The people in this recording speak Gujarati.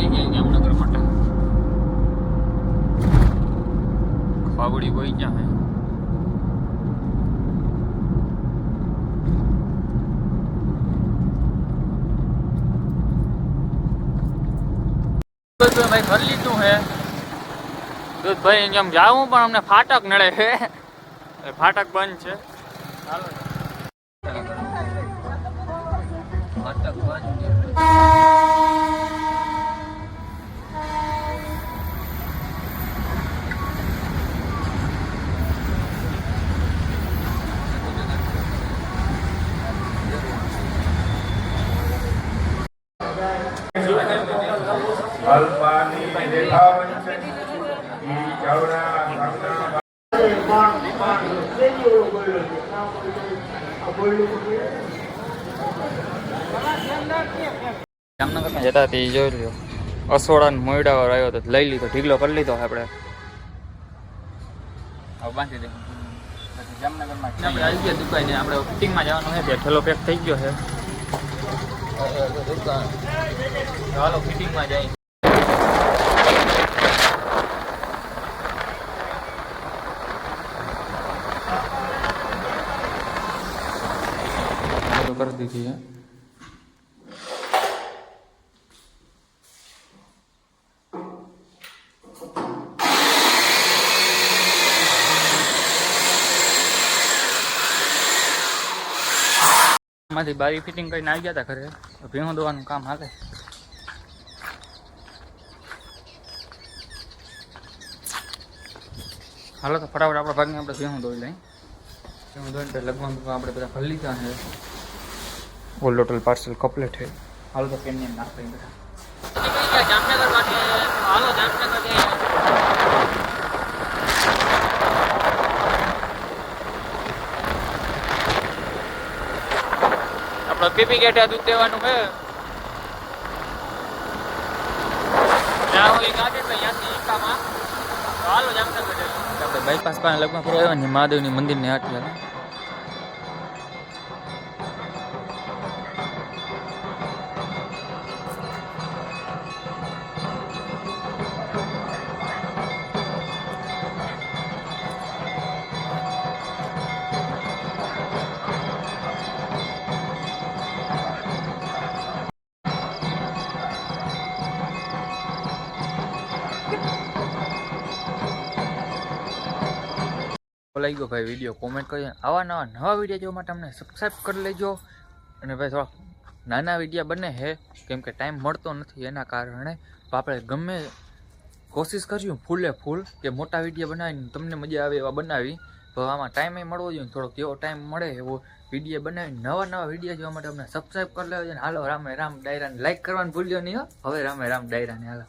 આવી ગયા જામનગર માટે. ખાવડી કોઈ ક્યાં હે? ભાઈ ભરી લીધું હે ભાઈ. એમ જાવું પણ અમને ફાટક નડે છે. ફાટક બંધ છે. હાલો ફાટક બંધ છે. અલ્પાની દેખાવંશ ઈ ચૌરા જામનગરમાં જતા તે જોઈ લ્યો. અસોડા ને મોયડા વાળો આવ્યો તો લઈ લીધો, ઢીગલો કરી લીધો આપણે. હવે બાંધી દે. જામનગરમાં આપણે આવી ગયા દુકાને. આપણે ફિટિંગમાં જવાનું છે. બે ઠેલો પેક થઈ ગયો છે. ચાલો ફિટિંગમાં જાય. કરી દીધી है. માંથી બારી ફિટિંગ કરીને આવી ગયા હતા ઘરે. ભીણું દોવાનું કામ હાલે. હાલો તો ફટાફટ આપણા ભાગને આપણે ભીણું દોઈ લઈ. ભીણું દોઈને લગભગ આપણે બધા ભરી લીધા છે. ઓલ ટોટલ પાર્સલ કમ્પ્લીટ છે. હાલો તો પેન નાખ દઈ બધા. જામનગર માટે હાલો જામનગર જઈએ. આપણે પીપી ગેટે દૂધ દેવાનું છે. ત્યાં ગાડી તો ત્યાંથી ઈકામાં હાલો જામનગર જઈએ. આપણે બાયપાસ પાસે લગભગ આવ્યા ને મહાદેવની મંદિરની હાટી. લાગી ગયો ભાઈ વિડીયો, કોમેન્ટ કરી. આવા નવા વિડીયો જોવા માટે અમને સબસ્ક્રાઈબ કરી લેજો. અને ભાઈ થોડા નાના વિડીયો બને છે કેમ કે ટાઈમ મળતો નથી, એના કારણે આપણે ગમે કોશિશ કર્યું ફૂલે ફૂલ કે મોટા વિડીયો બનાવીને તમને મજા આવે એવા બનાવી. તો આમાં ટાઈમે મળવો જોઈએ, થોડોક એવો ટાઈમ મળે એવો વિડીયો બનાવી નવા વિડીયો જોવા માટે અમને સબસ્ક્રાઈબ કરી લેજો. હાલો રામે રામ ડાયરાને લાઈક કરવાનું ભૂલ્યો નહીં. હવે રામે રામ ડાયરાને હાલો.